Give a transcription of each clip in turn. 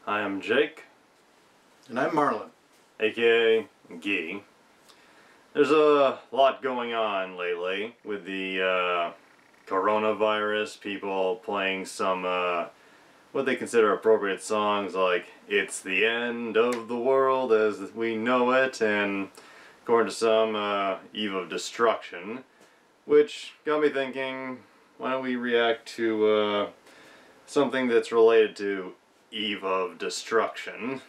I am Jake. And I'm Marlin. AKA Gee. There's a lot going on lately with the coronavirus, people playing some what they consider appropriate songs like It's the End of the World as We Know It, and according to some, Eve of Destruction, which got me thinking, why don't we react to something that's related to Eve of Destruction.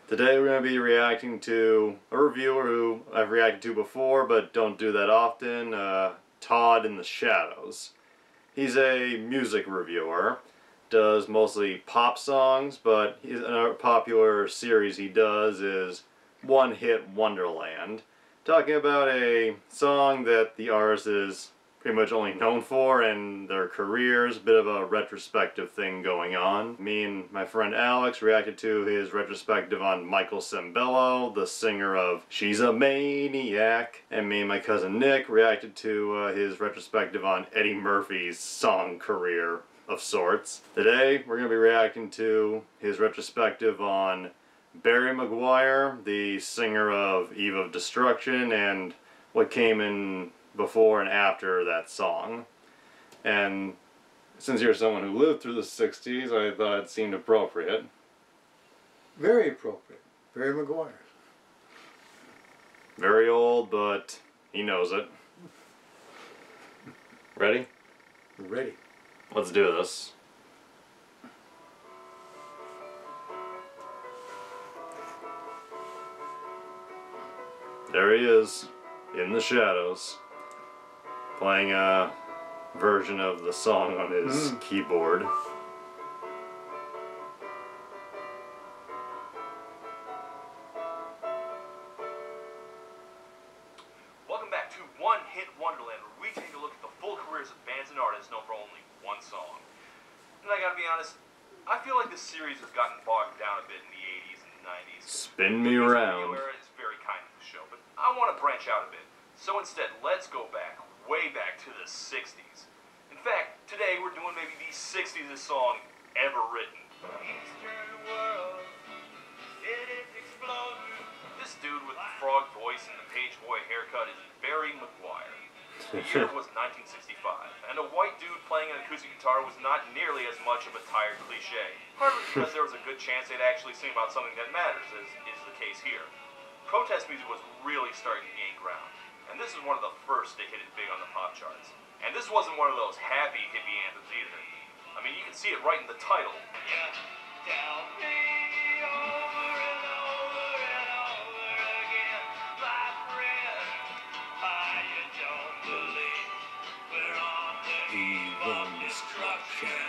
Today we're going to be reacting to a reviewer who I've reacted to before but don't do that often, Todd in the Shadows. He's a music reviewer, does mostly pop songs, but another popular series he does is Hit Wonderland, talking about a song that the artist is pretty much only known for and their careers, a bit of a retrospective thing going on. Me and my friend Alex reacted to his retrospective on Michael Sintros, the singer of She's a Maniac, and me and my cousin Nick reacted to his retrospective on Eddie Murphy's song career of sorts. Today we're going to be reacting to his retrospective on Barry McGuire, the singer of Eve of Destruction, and what came in before and after that song. And since you're someone who lived through the 60s, I thought it seemed appropriate. Very appropriate. Barry McGuire. Very old, but he knows it. Ready? Ready. Let's do this. There he is, in the shadows, playing a version of the song on his keyboard. Welcome back to Hit Wonderland, where we take a look at the full careers of bands and artists known for only one song. And I gotta be honest, I feel like this series has gotten bogged down a bit in the 80s and 90s. Spin me around. It's very kind of the show, but I want to branch out a bit. So instead, let's go back, way back to the 60s. In fact, today we're doing maybe the 60s song ever written. This dude with the frog voice and the page boy haircut is Barry McGuire. The year was 1965, and a white dude playing an acoustic guitar was not nearly as much of a tired cliche. Partly because there was a good chance they'd actually sing about something that matters, as is the case here. Protest music was really starting to gain ground, and this is one of the first to hit it big on the pop charts. And this wasn't one of those happy hippie anthems either. I mean, you can see it right in the title. Yeah, tell me over and over and over again, my friend, why you don't believe we're on the eve of destruction.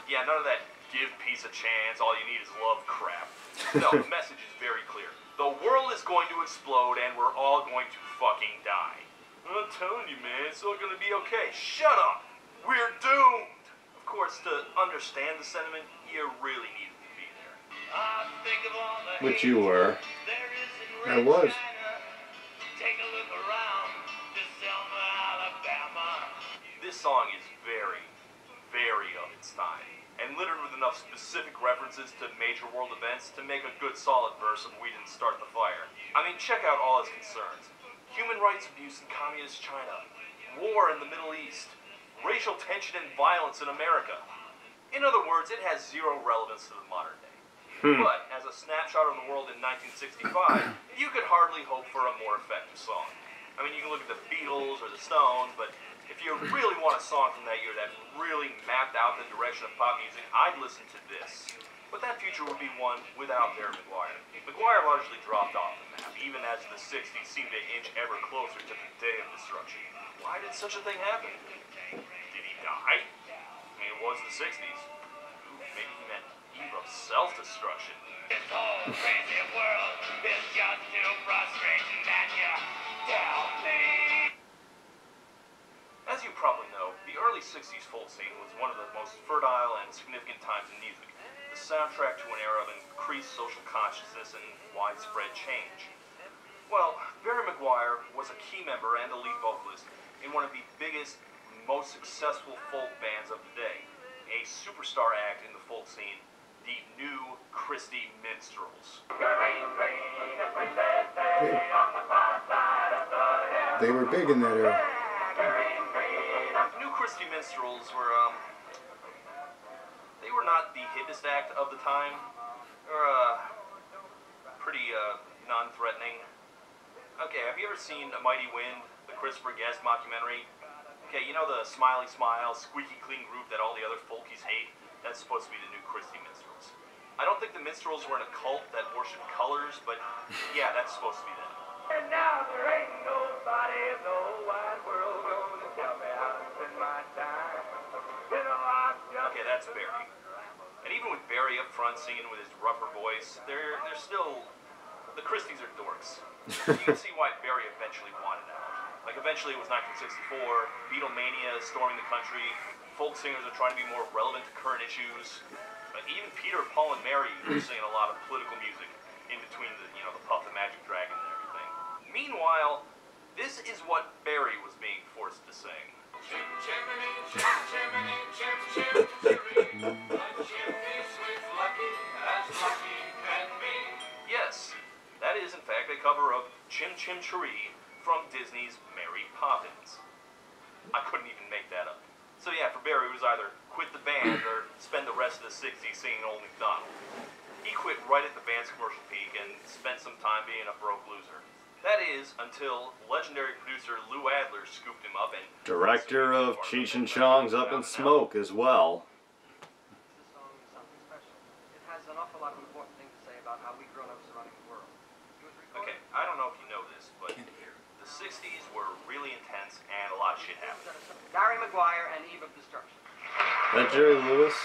Yeah, none of that give peace a chance, all you need is love crap. No, the message is very clear. The world is going to explode and we're all going to fucking die. I'm telling you, man, it's all going to be okay. Shut up! We're doomed! Of course, to understand the sentiment, you really needed to be there. Which you were. I was. Take a look around to Selma, Alabama. This song is very, very of its time, and littered with enough specific references to major world events to make a good solid verse of We Didn't Start the Fire. I mean, check out all its concerns. Human rights abuse in communist China, war in the Middle East, racial tension and violence in America. In other words, it has zero relevance to the modern day. But, as a snapshot of the world in 1965, you could hardly hope for a more effective song. I mean, you can look at the Beatles or the Stones, but if you really want a song from that year that really mapped out the direction of pop music, I'd listen to this. But that future would be one without Barry McGuire. McGuire largely dropped off the map, even as the 60s seemed to inch ever closer to the day of destruction. Why did such a thing happen? Did he die? I mean, it was the 60s. Ooh, maybe he meant eve of self-destruction. This whole crazy world is just too frustrating that you tell me. As you probably know, the early 60s folk scene was one of the most fertile and significant times in music. The soundtrack to an era of increased social consciousness and widespread change. Well, Barry McGuire was a key member and a lead vocalist in one of the biggest, most successful folk bands of the day, a superstar act in the folk scene, the New Christie Minstrels. They were big in that era. New Christie Minstrels were, they were not the hippest act of the time. They were, pretty, non-threatening. Okay, have you ever seen A Mighty Wind, the Christopher Guest mockumentary? Okay, you know the Smiley Smile, squeaky clean group that all the other folkies hate? That's supposed to be the New Christie Minstrels. I don't think the Minstrels were in a cult that worshipped colors, but yeah, that's supposed to be them. And now there ain't nobody in the wide world gonna tell me how to spend my time. You know, I'm just... Okay, that's Barry. And even with Barry up front singing with his rougher voice, they're still... The Christies are dorks. You can see why Barry eventually wanted out. Like, eventually it was 1964, Beatlemania is storming the country, folk singers are trying to be more relevant to current issues. Even Peter, Paul, and Mary were singing a lot of political music in between the, you know, the Puff the Magic Dragon and everything. Meanwhile, this is what Barry was being forced to sing. Chim chimney, chim chimney, chim chim chiree. A chimney sweet lucky as lucky can be. Yes, that is in fact a cover of Chim Chim Chiree from Disney's Mary Poppins. I couldn't even make that up. So yeah, for Barry, it was either quit the band or spend the rest of the 60s singing Old MacDonald. He quit right at the band's commercial peak and spent some time being a broke loser. That is, until legendary producer Lou Adler scooped him up and... Director of Cheech and Chong's Up in Smoke as well. This song is something special. It has an awful lot of important things to say about how we grown-ups are running the world. It was recorded... Okay, I don't know if you know this, but the 60s were really intense and a lot of shit happened. Barry McGuire and Eve of Destruction. That Jerry Lewis?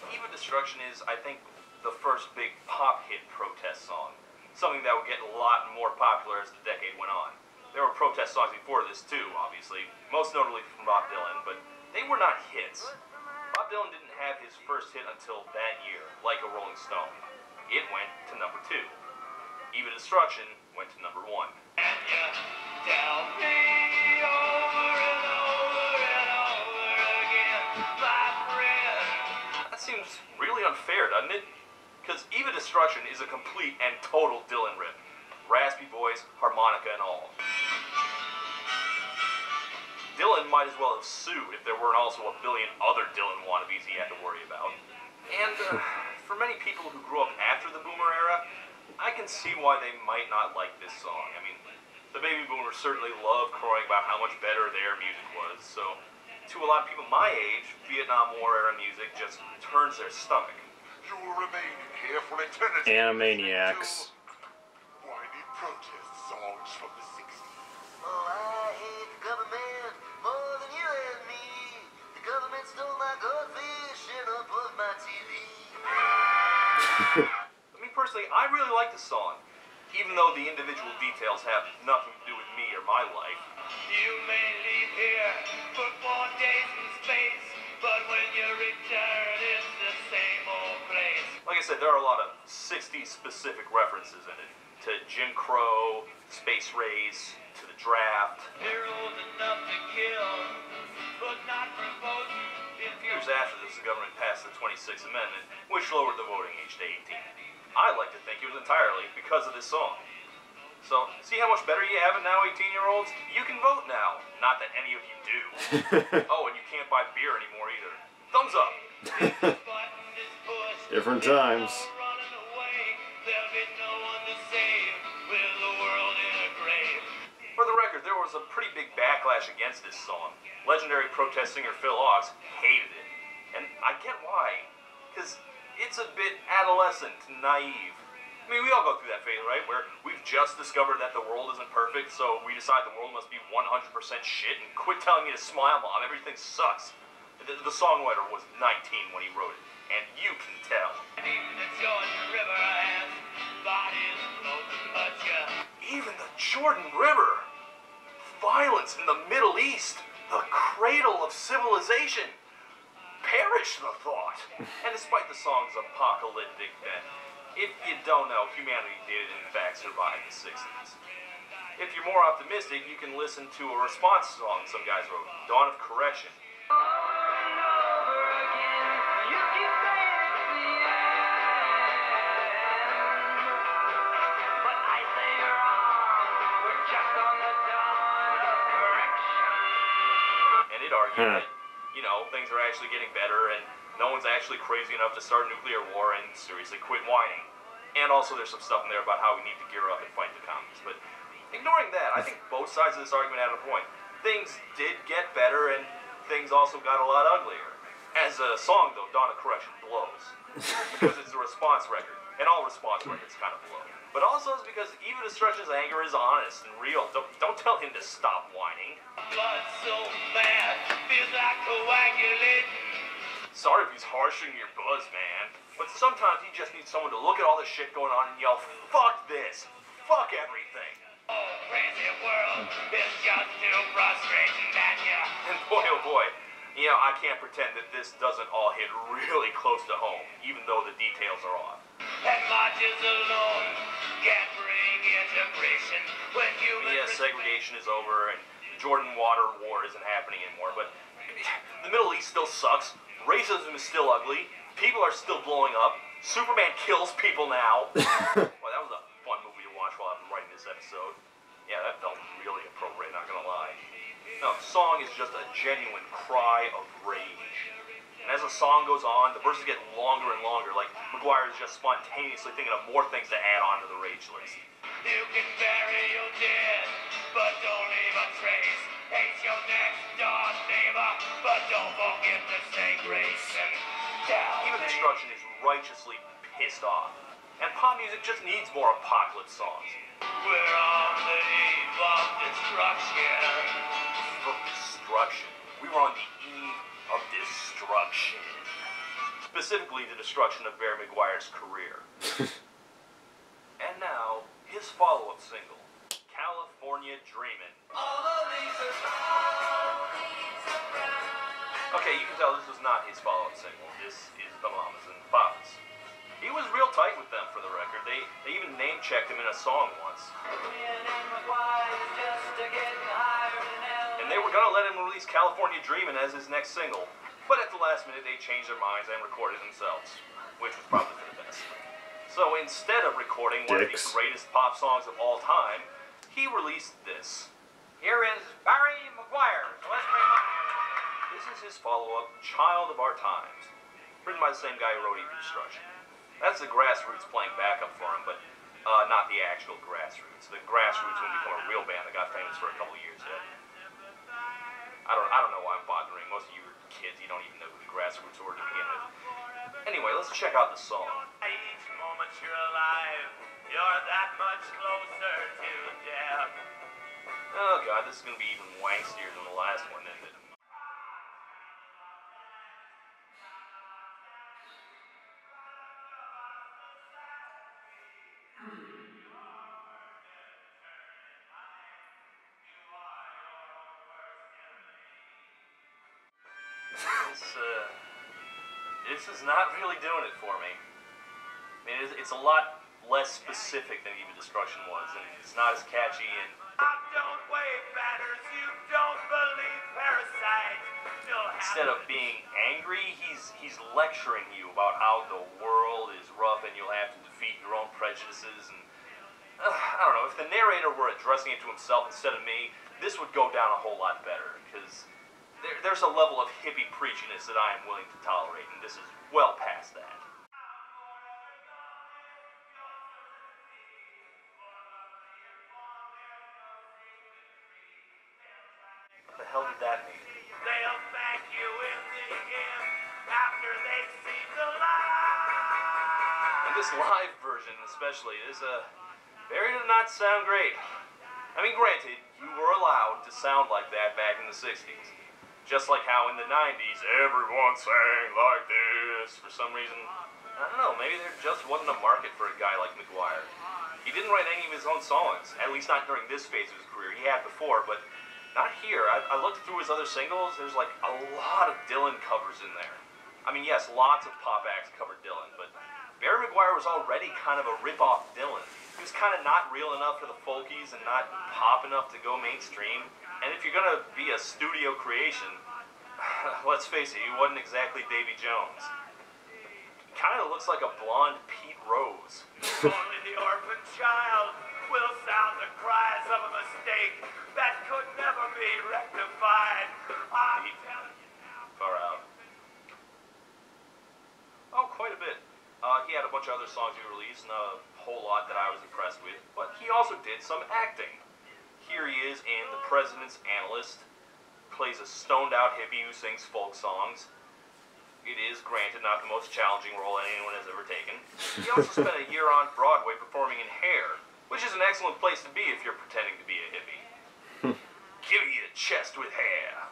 Eve of Destruction is, I think, the first big pop hit protest song. Something that would get a lot more popular as the decade went on. There were protest songs before this too, obviously, most notably from Bob Dylan, but they were not hits. Bob Dylan didn't have his first hit until that year, Like a Rolling Stone. It went to number 2. Eve of Destruction went to number 1. And you tell me over and over and over again, my friend. That seems really unfair, doesn't it? Because Eve of Destruction is a complete and total Dylan rip. Raspy voice, harmonica and all. Dylan might as well have sued if there weren't also a billion other Dylan wannabes he had to worry about. And for many people who grew up after the Boomer era, I can see why they might not like this song. I mean, the baby boomers certainly loved crowing about how much better their music was, so to a lot of people my age, Vietnam War era music just turns their stomach. You will remain here for eternity. Animaniacs. Whiny protest songs from the 60s. Oh, I hate the government more than you and me. The government stole my goldfish and above my TV. Me personally, I really like the song, even though the individual details have nothing to do with me or my life. You may leave here for 4 days in space, but when you return, it's the same old place. Like I said, there are a lot of 60s specific references in it. To Jim Crow, Space Race, to the draft. They're old enough to kill, but not for voting. Years after this, the government passed the 26th Amendment, which lowered the voting age to 18. I like to think it was entirely because of this song. So, see how much better you have it now, 18-year-olds? You can vote now. Not that any of you do. Oh, and you can't buy beer anymore either. Thumbs up. Different times. For the record, there was a pretty big backlash against this song. Legendary protest singer Phil Ochs hated it. And I get why. Because it's a bit adolescent and naive. I mean, we all go through that phase, right? Where we've just discovered that the world isn't perfect, so we decide the world must be 100% shit and quit telling me to smile, Mom. Everything sucks. The songwriter was 19 when he wrote it, and you can tell. Even the Jordan River. Violence in the Middle East. The cradle of civilization. Perish the thought. And despite the song's apocalyptic bent, if you don't know, humanity did in fact survive the 60s. If you're more optimistic, you can listen to a response song some guys wrote, Dawn of Correction. Over and over again. did argue that, you know, things are actually getting better and no one's actually crazy enough to start a nuclear war and seriously quit whining. And also there's some stuff in there about how we need to gear up and fight the communists. But ignoring that, I think both sides of this argument had a point. Things did get better and things also got a lot uglier. As a song, though, Dawn of Correction blows. Because it's a response record. And all response records kind of blow. But also it's because even Destruction's anger is honest and real. Don't tell him to stop whining. Blood so bad, feels like coagulating. Sorry if he's harshing your buzz, man. But sometimes you just need someone to look at all this shit going on and yell, fuck this! Fuck everything! Oh, crazy world is just too frustrating, and ya. And boy, oh boy, you know, I can't pretend that this doesn't all hit really close to home, even though the details are off. And marches alone can't bring integration when human... Yes, segregation is over and Jordan Water War isn't happening anymore, but the Middle East still sucks, racism is still ugly, people are still blowing up, Superman kills people now. Well, that was a fun movie to watch while I was writing this episode. Yeah, that felt really appropriate, not gonna lie. No, the song is just a genuine cry of rage. And as the song goes on, the verses get longer and longer, like McGuire is just spontaneously thinking of more things to add on to the rage list. You can bury your dead, but don't leave a trace. Hate your next door neighbor, but don't forget to say grace. And tell Even me Destruction is righteously pissed off. And pop music just needs more apocalypse songs. we're on the eve of destruction. For destruction. We were on the eve of destruction. Specifically, the destruction of Barry McGuire's career. And now, his follow-up single, California Dreamin'. Okay, you can tell this was not his follow-up single. This is the Mamas and Papas. He was real tight with them, for the record. They even name-checked him in a song once. And they were gonna let him release California Dreamin' as his next single. But at the last minute, they changed their minds and recorded themselves, which was probably for the best. So instead of recording one of the greatest pop songs of all time, he released this. Here is Barry McGuire. So let's bring him up. This is his follow-up, Child of Our Times, written by the same guy who wrote Evil Destruction. That's the Grassroots playing backup for him, but not the actual Grassroots. The Grassroots wouldn't become a real band that got famous for a couple years yet. I don't know why I'm bothering. Most of you are kids, you don't even know who the Grassroots were to begin with. Anyway, let's check out the song. Each moment you're alive, you're that much closer to death. Oh god, this is gonna be even wangstier than the last one, isn't it? This is not really doing it for me. I mean, it's a lot less specific than Evil Destruction was, and it's not as catchy, and Don't wave banners, you don't believe parasites. instead of being angry, he's lecturing you about how the world is rough and you'll have to defeat your own prejudices, and I don't know, if the narrator were addressing it to himself instead of me, this would go down a whole lot better, because there's a level of hippie preachiness that I am willing to tolerate, and this is well past that. What the hell did that mean? They'll thank you in the end after they've seen the light. And this live version especially is very did not sound great. I mean, granted, you were allowed to sound like that back in the 60s. Just like how in the 90s, everyone sang like this for some reason. I don't know, maybe there just wasn't a market for a guy like McGuire. He didn't write any of his own songs, at least not during this phase of his career. He had before, but not here. I looked through his other singles, there's like a lot of Dylan covers in there. I mean, yes, lots of pop acts covered Dylan, but Barry McGuire was already kind of a rip-off Dylan. He was kind of not real enough for the folkies and not pop enough to go mainstream. And if you're gonna be a studio creation, let's face it, he wasn't exactly Davy Jones. He kind of looks like a blonde Pete Rose. Only the orphan child will sound the cries of a mistake that could never be rectified. He bunch of other songs he released, not a whole lot that I was impressed with, but he also did some acting. Here he is in The President's Analyst, plays a stoned-out hippie who sings folk songs. It is, granted, not the most challenging role anyone has ever taken. He also spent a year on Broadway performing in Hair, which is an excellent place to be if you're pretending to be a hippie. Give me a chest with hair.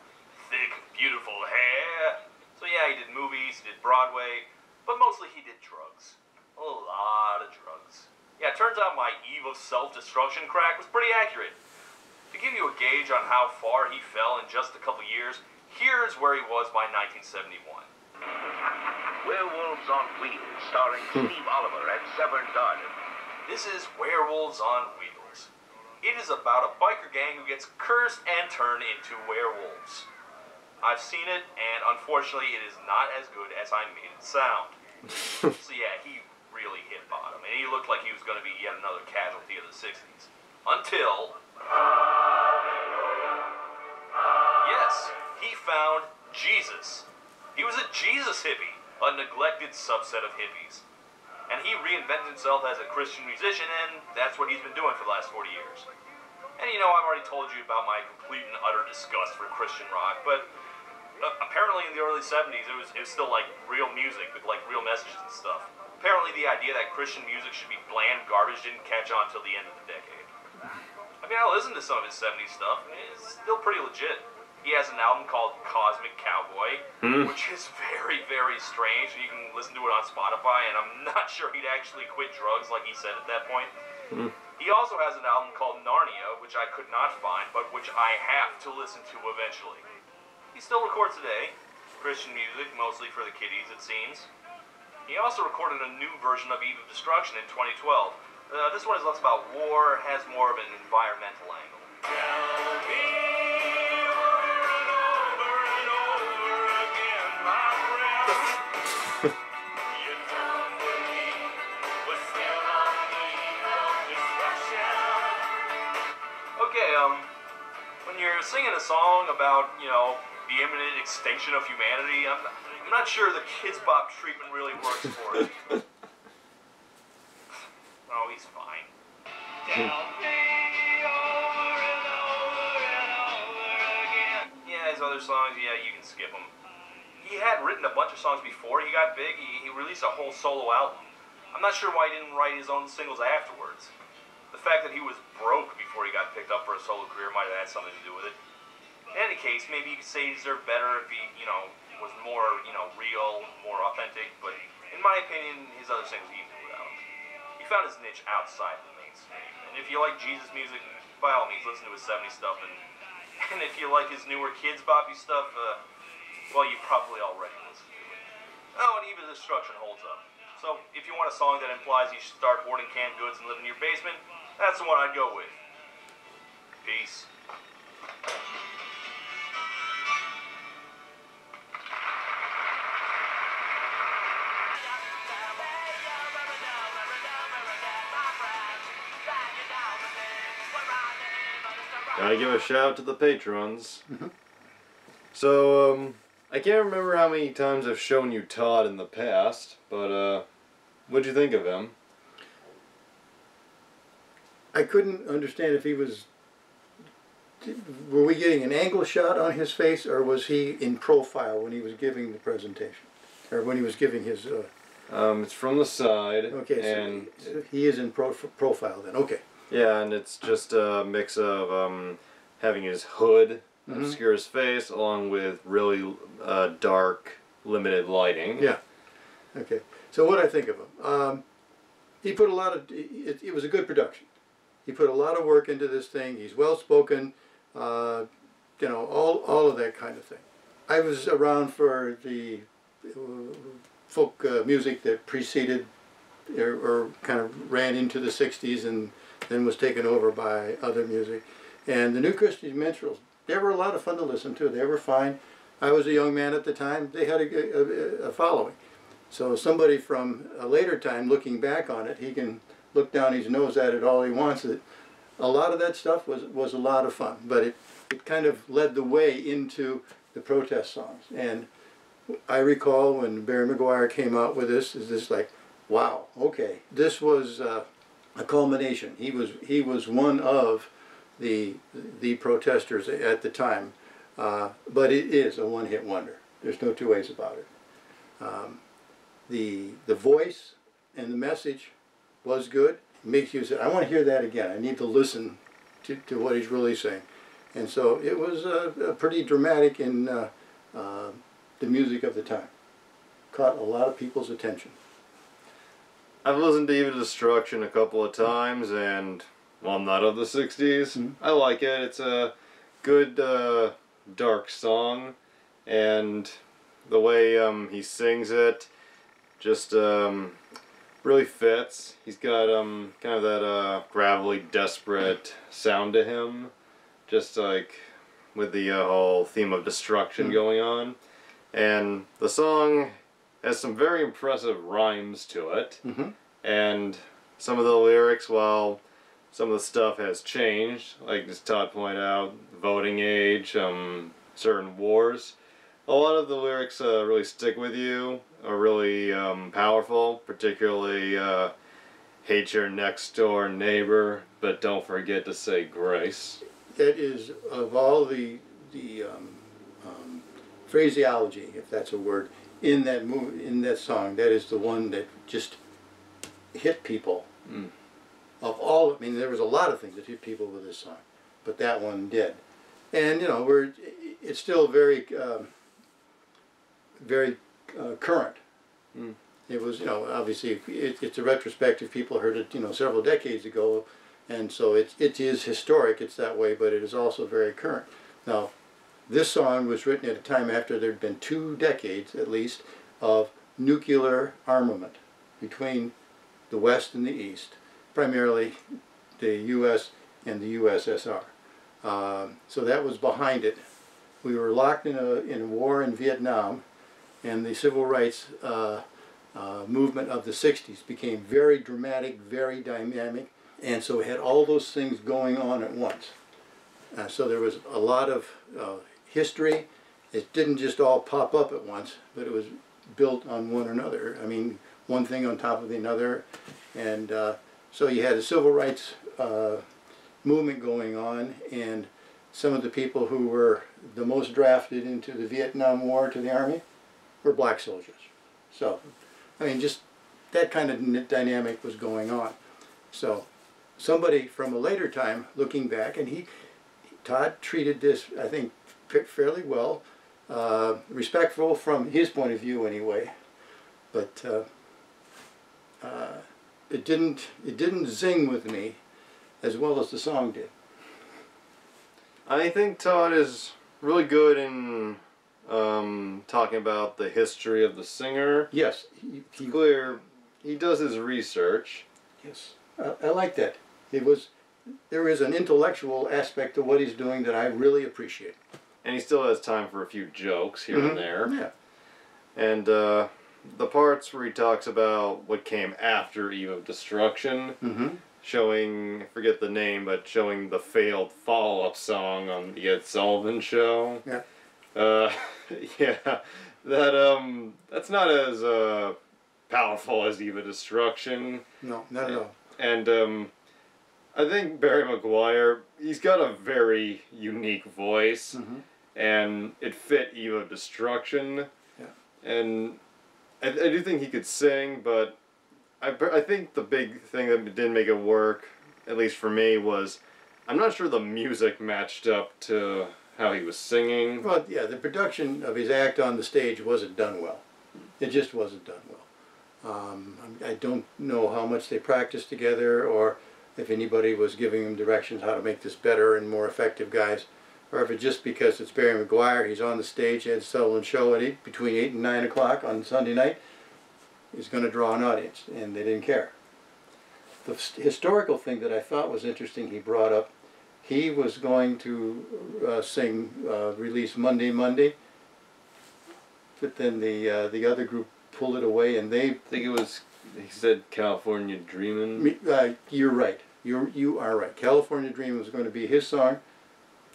Thick, beautiful hair. So yeah, he did movies, he did Broadway, but mostly he did drugs. A lot of drugs. Yeah, it turns out my eve of self-destruction crack was pretty accurate. To give you a gauge on how far he fell in just a couple years, here's where he was by 1971. Werewolves on Wheels, starring Steve Oliver and Severn Garden. This is Werewolves on Wheels. It is about a biker gang who gets cursed and turned into werewolves. I've seen it, and unfortunately it is not as good as I made it sound. So yeah, he really hit bottom, and he looked like he was going to be yet another casualty of the 60s. Until... yes, he found Jesus. He was a Jesus hippie, a neglected subset of hippies. And he reinvented himself as a Christian musician, and that's what he's been doing for the last 40 years. And you know, I've already told you about my complete and utter disgust for Christian rock, but apparently in the early 70s it was still like real music with like real messages and stuff. Apparently the idea that Christian music should be bland garbage didn't catch on till the end of the decade. I mean, I listened to some of his 70s stuff, and it's still pretty legit. He has an album called Cosmic Cowboy, which is very, very strange, and you can listen to it on Spotify, and I'm not sure he'd actually quit drugs like he said at that point. He also has an album called Narnia, which I could not find, but which I have to listen to eventually. He still records today, Christian music, mostly for the kiddies, it seems. He also recorded a new version of Eve of Destruction in 2012. This one is less about war, has more of an environmental angle. Okay, when you're singing a song about, you know, the imminent extinction of humanity, I'm not sure the Kids Bop treatment really works for it. Oh, he's fine. Yeah, his other songs, yeah, you can skip them. He had written a bunch of songs before he got big. He released a whole solo album. I'm not sure why he didn't write his own singles afterwards. The fact that he was broke before he got picked up for a solo career might have had something to do with it. In any case, maybe you could say he deserved better if he, you know, was more, you know, real, more authentic, but in my opinion, his other singles he can do without him. He found his niche outside the mainstream. And if you like Jesus music, by all means, listen to his 70s stuff, and if you like his newer Kids Boppy stuff, well, you probably already listened to it. Oh, and Eve of Destruction holds up. So, if you want a song that implies you should start hoarding canned goods and live in your basement, that's the one I'd go with. Peace. Gotta give a shout out to the patrons. So, I can't remember how many times I've shown you Todd in the past, but, what'd you think of him? I couldn't understand if he was... Were we getting an angle shot on his face, or was he in profile when he was giving the presentation? Or when he was giving his... It's from the side. Okay, and so he is in profile then, okay. yeah, and it's just a mix of having his hood obscure his face, along with really dark, limited lighting. Yeah, okay. So what I think of him, he put a lot of... It was a good production. He put a lot of work into this thing. He's well-spoken, you know, all of that kind of thing. I was around for the folk music that preceded or kind of ran into the 60s and then was taken over by other music. And the New Christian Minstrels, they were a lot of fun to listen to. They were fine. I was a young man at the time. They had a following. So somebody from a later time looking back on it, he can look down his nose at it all he wants. A lot of that stuff was a lot of fun, but it kind of led the way into the protest songs. And I recall when Barry McGuire came out with this, is this like, Wow. Okay. This was a culmination. He was one of the protesters at the time, but it is a one-hit wonder. There's no two ways about it. The voice and the message was good. It makes you say, I want to hear that again. I need to listen to what he's really saying. And so it was pretty dramatic in the music of the time. Caught a lot of people's attention. I've listened to Even Destruction a couple of times, and well, I'm not of the 60s. I like it. It's a good dark song, and the way he sings it just really fits. He's got kind of that gravelly, desperate sound to him, just like with the whole theme of destruction going on. And the song has some very impressive rhymes to it. And some of the lyrics, well, some of the stuff has changed, like as Todd pointed out, voting age, certain wars. A lot of the lyrics really stick with you, are really powerful, particularly hate your next door neighbor, but don't forget to say grace. That is, of all the phraseology, if that's a word, in that movie, in that song, that is the one that just hit people. Of all, I mean, there was a lot of things that hit people with this song, but that one did. And you know, it's still very, very current. It was, you know, obviously it's a retrospective. People heard it, you know, several decades ago, and so it is historic. It's that way, but it is also very current. Now, this song was written at a time after there had been 2 decades, at least, of nuclear armament between the West and the East, primarily the U.S. and the USSR. So that was behind it. We were locked in a war in Vietnam, and the civil rights movement of the 60s became very dramatic, very dynamic, and so it had all those things going on at once. So there was a lot of history. It didn't just all pop up at once, but it was built on one another. I mean, one thing on top of another, and so you had a civil rights movement going on, and some of the people who were the most drafted into the Vietnam War to the Army were black soldiers. So, I mean, just that kind of dynamic was going on. So, somebody from a later time looking back, and Todd treated this, I think, fairly well, respectful from his point of view anyway, but it didn't zing with me as well as the song did. I think Todd is really good in talking about the history of the singer. Yes, it's clear he does his research. Yes, I like that. There is an intellectual aspect to what he's doing that I really appreciate. And he still has time for a few jokes here and there. Yeah. And the parts where he talks about what came after Eve of Destruction, showing, I forget the name, but showing the failed follow-up song on the Ed Sullivan Show. Yeah. Yeah, that's not as powerful as Eve of Destruction. No, not at all. And I think Barry McGuire, he's got a very unique voice, and it fit Eve of Destruction. Yeah. And I do think he could sing, but I think the big thing that didn't make it work, at least for me, was I'm not sure the music matched up to how he was singing. Well, yeah, the production of his act on the stage wasn't done well. It just wasn't done well. I don't know how much they practiced together, or if anybody was giving him directions how to make this better and more effective, guys, or if it's just because it's Barry McGuire, he's on the stage, Ed Sullivan Show at between 8 and 9 o'clock on Sunday night, he's going to draw an audience, and they didn't care. The historical thing that I thought was interesting he brought up, he was going to sing Release Monday, Monday, but then the other group pulled it away, and they... I think it was, he said California Dreamin'. You're right. You are right. California Dreamin' was going to be his song.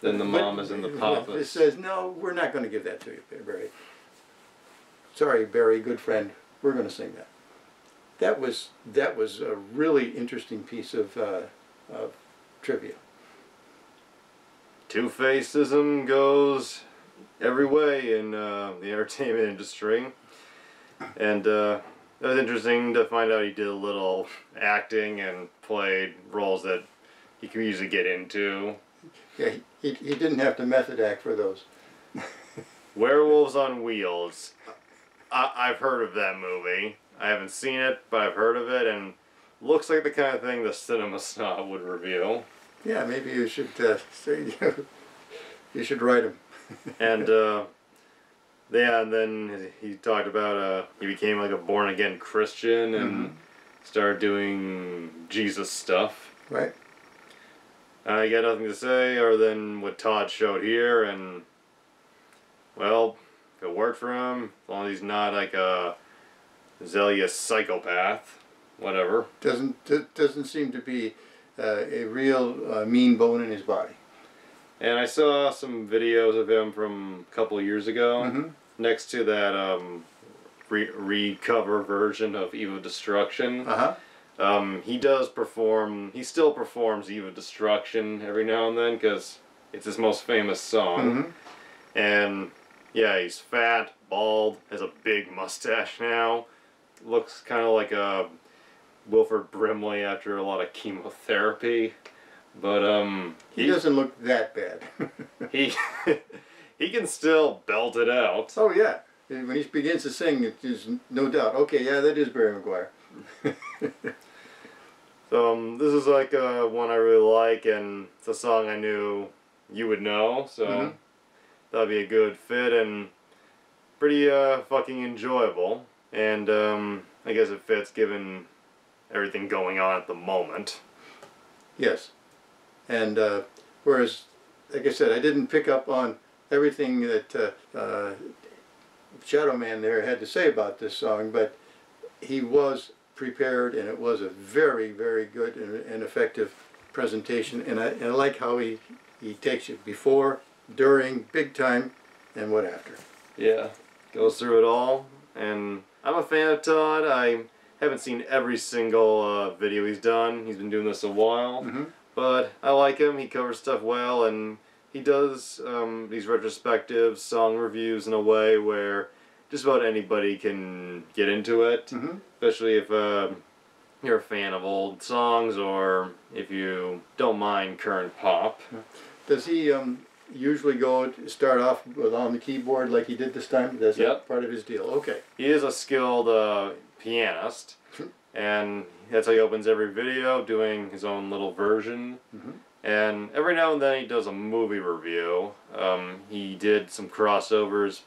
Then the Mamas and the Papas. It says, no, we're not going to give that to you, Barry. Sorry, Barry, good friend. We're going to sing that. that was a really interesting piece of trivia. Two-faceism goes every way in the entertainment industry, and it was interesting to find out he did a little acting and played roles that he could usually get into. Yeah, he didn't have to method act for those. Werewolves on Wheels. I've heard of that movie. I haven't seen it, but I've heard of it, and looks like the kind of thing the cinema snob would review. Yeah, maybe you should you should write him. And yeah, and then he talked about he became like a born again Christian and started doing Jesus stuff. Right. I got nothing to say other than what Todd showed here, and well, if it worked for him, as long as he's not like a zealous psychopath, whatever. Doesn't seem to be a real mean bone in his body. And I saw some videos of him from a couple of years ago, next to that recover version of Eve of Destruction. He does perform, he still performs Eve of Destruction every now and then, because it's his most famous song. And yeah, he's fat, bald, has a big mustache now, looks kind of like a Wilford Brimley after a lot of chemotherapy. But he doesn't look that bad. he can still belt it out. Oh yeah, when he begins to sing, there's no doubt. Okay, yeah, that is Barry McGuire. So this is like one I really like, and it's a song I knew you would know, so that'd be a good fit and pretty fucking enjoyable. And I guess it fits given everything going on at the moment. Yes. And whereas, like I said, I didn't pick up on everything that Shadow Man there had to say about this song, but he was prepared, and it was a very, very good and effective presentation. And I like how he takes you before, during, big time, and what after. Yeah, goes through it all. And I'm a fan of Todd. I haven't seen every single video he's done. He's been doing this a while. But I like him. He covers stuff well, and he does these retrospective song reviews in a way where just about anybody can get into it, especially if you're a fan of old songs or if you don't mind current pop. Does he usually start off with on the keyboard like he did this time? That's part of his deal. Okay. He is a skilled pianist. And that's how he opens every video, doing his own little version. And every now and then he does a movie review. He did some crossovers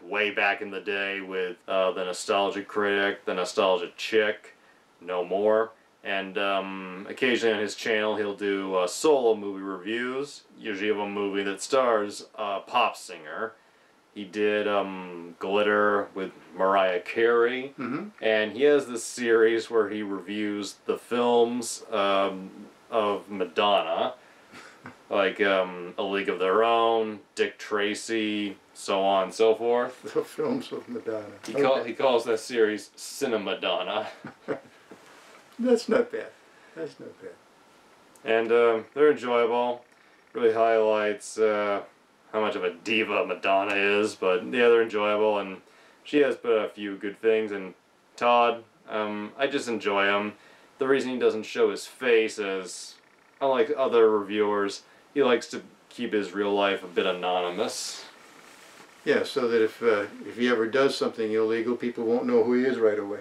way back in the day with the Nostalgia Critic, the Nostalgia Chick, No More. And occasionally on his channel he'll do solo movie reviews, usually of a movie that stars a pop singer. He did Glitter with Mariah Carey, and he has this series where he reviews the films of Madonna, like A League of Their Own, Dick Tracy, so on and so forth. The films of Madonna. He calls that series Cinemadonna. That's not bad. That's not bad. And they're enjoyable. Really highlights how much of a diva Madonna is, but yeah, they're enjoyable, and she has put a few good things. And Todd, I just enjoy him. The reason he doesn't show his face is, unlike other reviewers, he likes to keep his real life a bit anonymous. Yeah, so that if he ever does something illegal, people won't know who he is right away.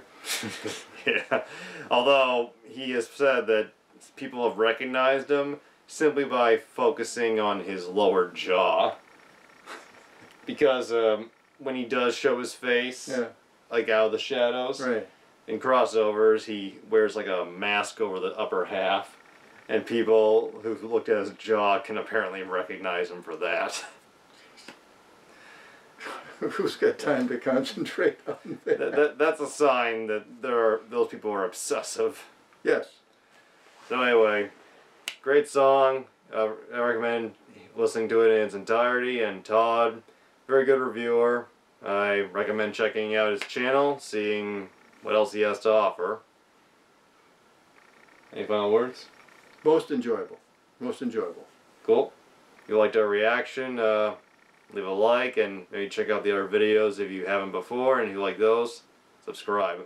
Yeah, although he has said that people have recognized him simply by focusing on his lower jaw. Because when he does show his face, like out of the shadows, in crossovers, he wears like a mask over the upper half, and people who've looked at his jaw can apparently recognize him for that. Who's got time to concentrate on that? That's a sign that those people are obsessive. Yes. So anyway, great song. I recommend listening to it in its entirety. And Todd, very good reviewer. I recommend checking out his channel, seeing what else he has to offer. Any final words? Most enjoyable. Most enjoyable. Cool. If you liked our reaction, leave a like and maybe check out the other videos if you haven't before, and if you like those, subscribe.